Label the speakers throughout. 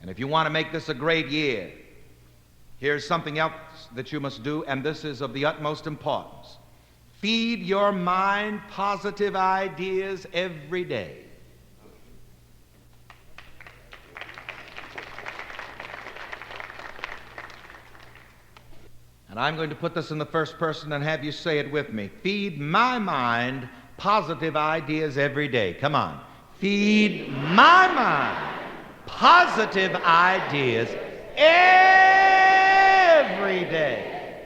Speaker 1: And if you want to make this a great year, here's something else that you must do, and this is of the utmost importance. Feed your mind positive ideas every day. And I'm going to put this in the first person and have you say it with me. Feed my mind positive ideas every day. Come on. Feed my mind positive ideas every day.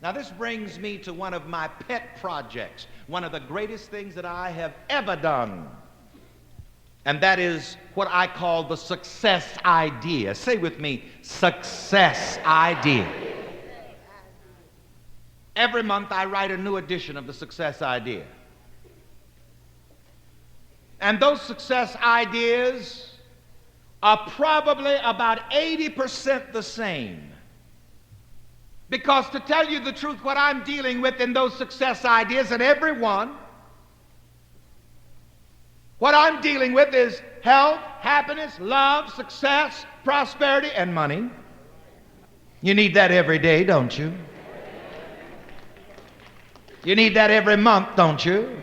Speaker 1: Now this brings me to one of my pet projects, one of the greatest things that I have ever done. And that is what I call the success idea. Say with me, success idea. Every month I write a new edition of the success idea. And those success ideas are probably about 80% the same. Because to tell you the truth, what I'm dealing with in those success ideas, and every one, what I'm dealing with is health, happiness, love, success, prosperity, and money. You need that every day, don't you? You need that every month, don't you?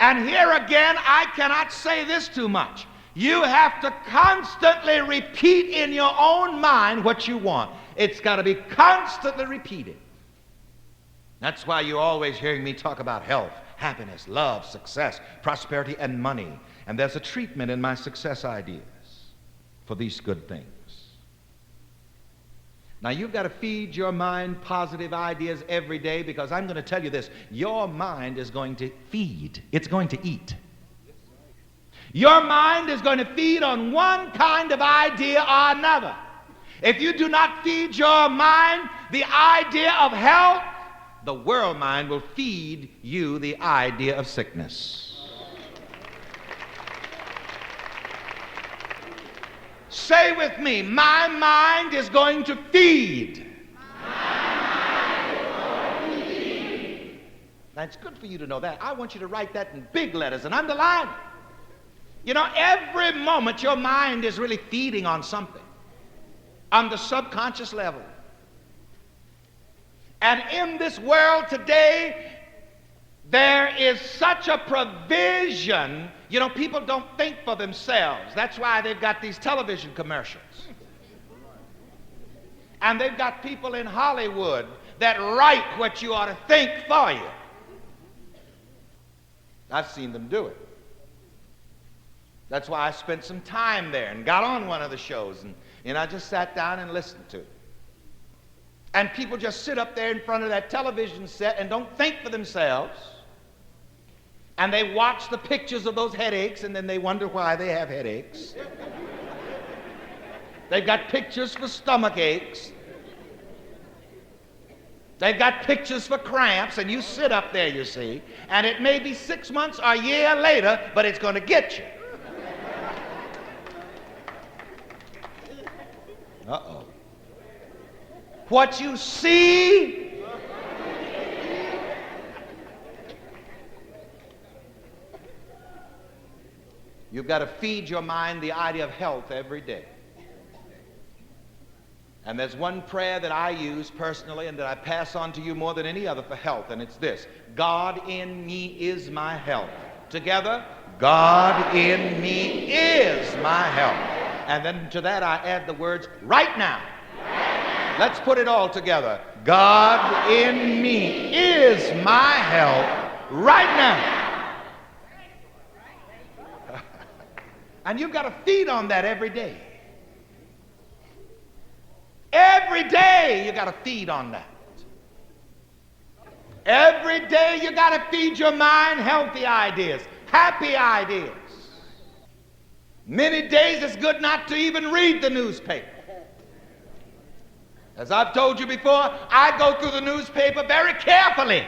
Speaker 1: And here again, I cannot say this too much. You have to constantly repeat in your own mind what you want. It's got to be constantly repeated. That's why you're always hearing me talk about health, happiness, love, success, prosperity, and money. And there's a treatment in my success ideas for these good things. Now, you've got to feed your mind positive ideas every day, because I'm going to tell you this. Your mind is going to feed. It's going to eat. Your mind is going to feed on one kind of idea or another. If you do not feed your mind the idea of health, the world mind will feed you the idea of sickness. Say with me, my mind is going to feed. My mind is going to feed. Now, it's good for you to know that. I want you to write that in big letters and underline it. You know, every moment your mind is really feeding on something on the subconscious level. And in this world today, there is such a provision. You know, people don't think for themselves. That's why they've got these television commercials. And they've got people in Hollywood that write what you ought to think for you. I've seen them do it. That's why I spent some time there and got on one of the shows, and I just sat down and listened to it. And people just sit up there in front of that television set and don't think for themselves. And they watch the pictures of those headaches, and then they wonder why they have headaches. They've got pictures for stomach aches. They've got pictures for cramps, and you sit up there, you see, and it may be 6 months or a year later, but it's going to get you. Uh-oh. What you see you've got to feed your mind the idea of health every day. And there's one prayer that I use personally and that I pass on to you more than any other for health, and it's this: God in me is my health. Together, God in me is my health. And then to that I add the words, right now. Let's put it all together. God in me is my help right now. And you've got to feed on that every day. Every day you got to feed on that. Every day you got to feed your mind healthy ideas, happy ideas. Many days it's good not to even read the newspaper. As I've told you before, I go through the newspaper very carefully.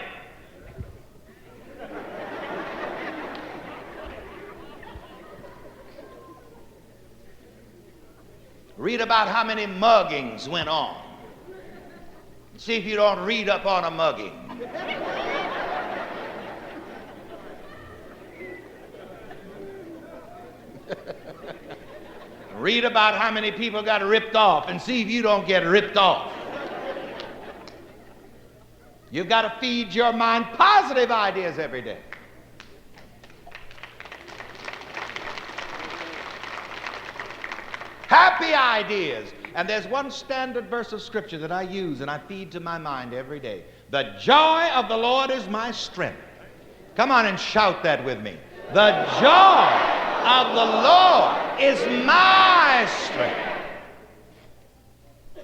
Speaker 1: Read about how many muggings went on. See if you don't read up on a mugging. Read about how many people got ripped off and see if you don't get ripped off. You've got to feed your mind positive ideas every day. Happy ideas. And there's one standard verse of Scripture that I use and I feed to my mind every day. The joy of the Lord is my strength. Come on and shout that with me. The joy of the Lord is my strength.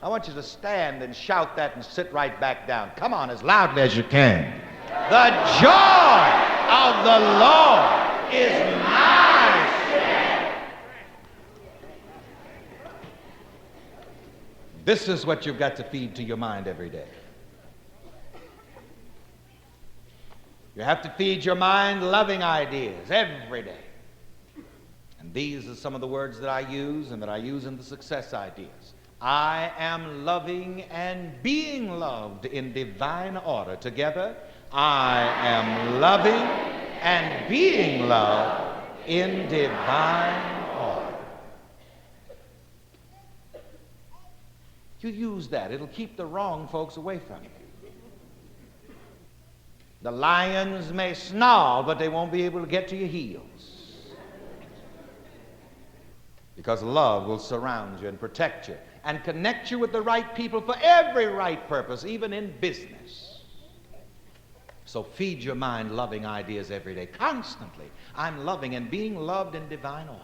Speaker 1: I want you to stand and shout that and sit right back down. Come on, as loudly as you can. The joy of the Lord is my strength. This is what you've got to feed to your mind every day. You have to feed your mind loving ideas every day. And these are some of the words that I use and that I use in the success ideas. I am loving and being loved in divine order. Together, I am loving and being loved in divine order. You use that. It'll keep the wrong folks away from you. The lions may snarl, but they won't be able to get to your heels. Because love will surround you and protect you and connect you with the right people for every right purpose, even in business. So feed your mind loving ideas every day. Constantly, I'm loving and being loved in divine order.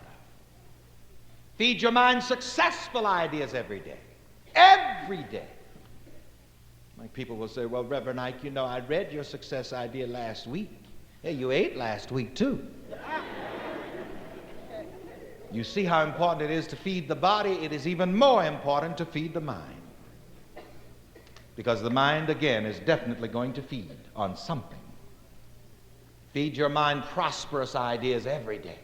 Speaker 1: Feed your mind successful ideas every day. Every day. Like people will say, well, Reverend Ike, you know, I read your success idea last week. Hey, you ate last week too. You see how important it is to feed the body. It is even more important to feed the mind. Because the mind, again, is definitely going to feed on something. Feed your mind prosperous ideas every day.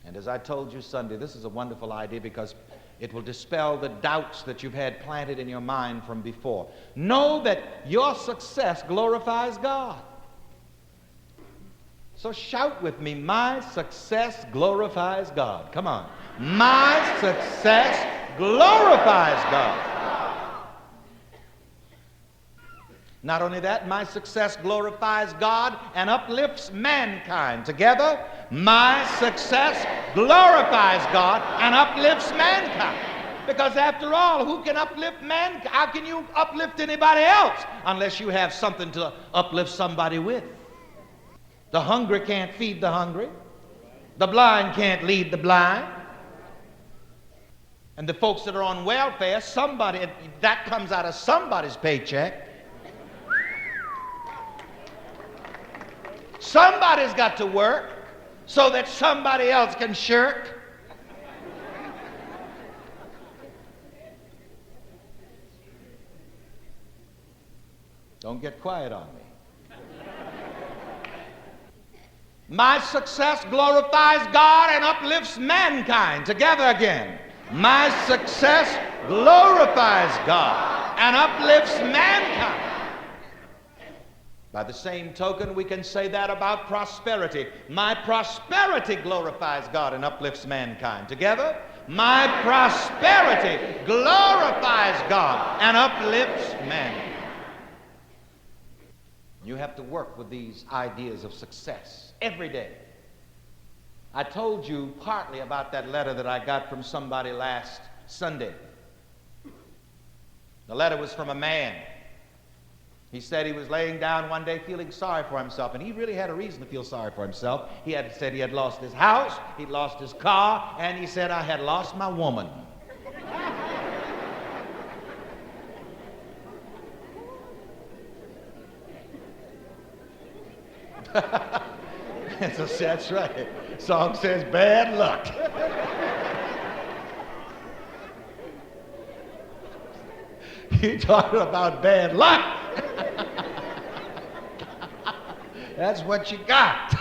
Speaker 1: And as I told you Sunday, this is a wonderful idea because it will dispel the doubts that you've had planted in your mind from before. Know that your success glorifies God. So shout with me, my success glorifies God. Come on. My success glorifies God. Not only that, my success glorifies God and uplifts mankind. Together, my success glorifies God and uplifts mankind. Because after all, who can uplift mankind? How can you uplift anybody else unless you have something to uplift somebody with? The hungry can't feed the hungry. The blind can't lead the blind. And the folks that are on welfare, somebody, that comes out of somebody's paycheck. Somebody's got to work so that somebody else can shirk. Don't get quiet on me. My success glorifies God and uplifts mankind. Together again. My success glorifies God and uplifts mankind. By the same token, we can say that about prosperity. My prosperity glorifies God and uplifts mankind. Together, my prosperity glorifies God and uplifts mankind. You have to work with these ideas of success every day. I told you partly about that letter that I got from somebody last Sunday. The letter was from a man. He said he was laying down one day feeling sorry for himself, and he really had a reason to feel sorry for himself. He had said he had lost his house, he'd lost his car, and he said, I had lost my woman. That's right. Song says, bad luck. You talking about bad luck? That's what you got.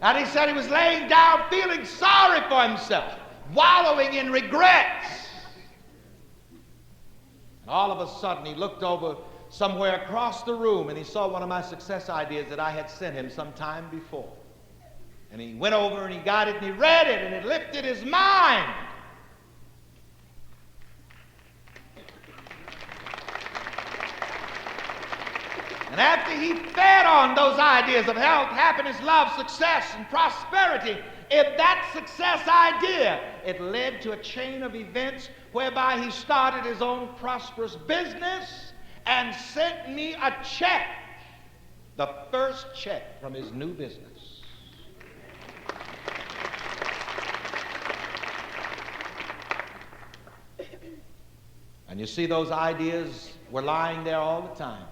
Speaker 1: And he said he was laying down feeling sorry for himself, wallowing in regrets. And all of a sudden he looked over somewhere across the room, and he saw one of my success ideas that I had sent him some time before. And he went over and he got it and he read it, and it lifted his mind. And after he fed on those ideas of health, happiness, love, success, and prosperity, if that success idea, it led to a chain of events whereby he started his own prosperous business and sent me a check, the first check from his new business. And you see, those ideas were lying there all the time.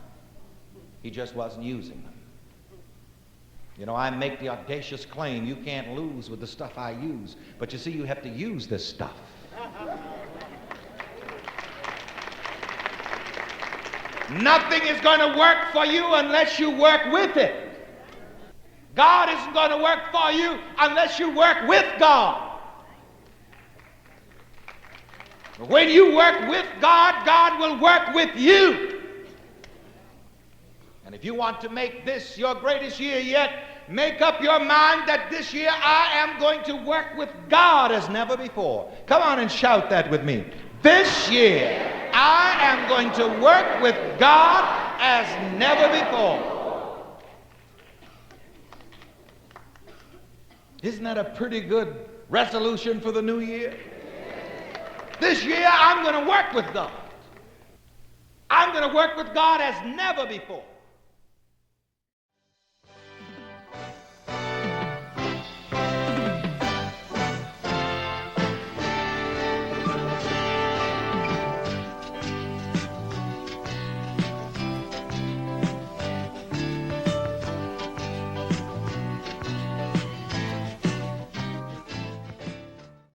Speaker 1: He just wasn't using them. You know, I make the audacious claim you can't lose with the stuff I use. But you see, you have to use this stuff. Nothing is going to work for you unless you work with it. God isn't going to work for you unless you work with God. When you work with God, God will work with you. And if you want to make this your greatest year yet, make up your mind that this year I am going to work with God as never before. Come on and shout that with me. This year I am going to work with God as never before. Isn't that a pretty good resolution for the new year? This year I'm going to work with God. I'm going to work with God as never before.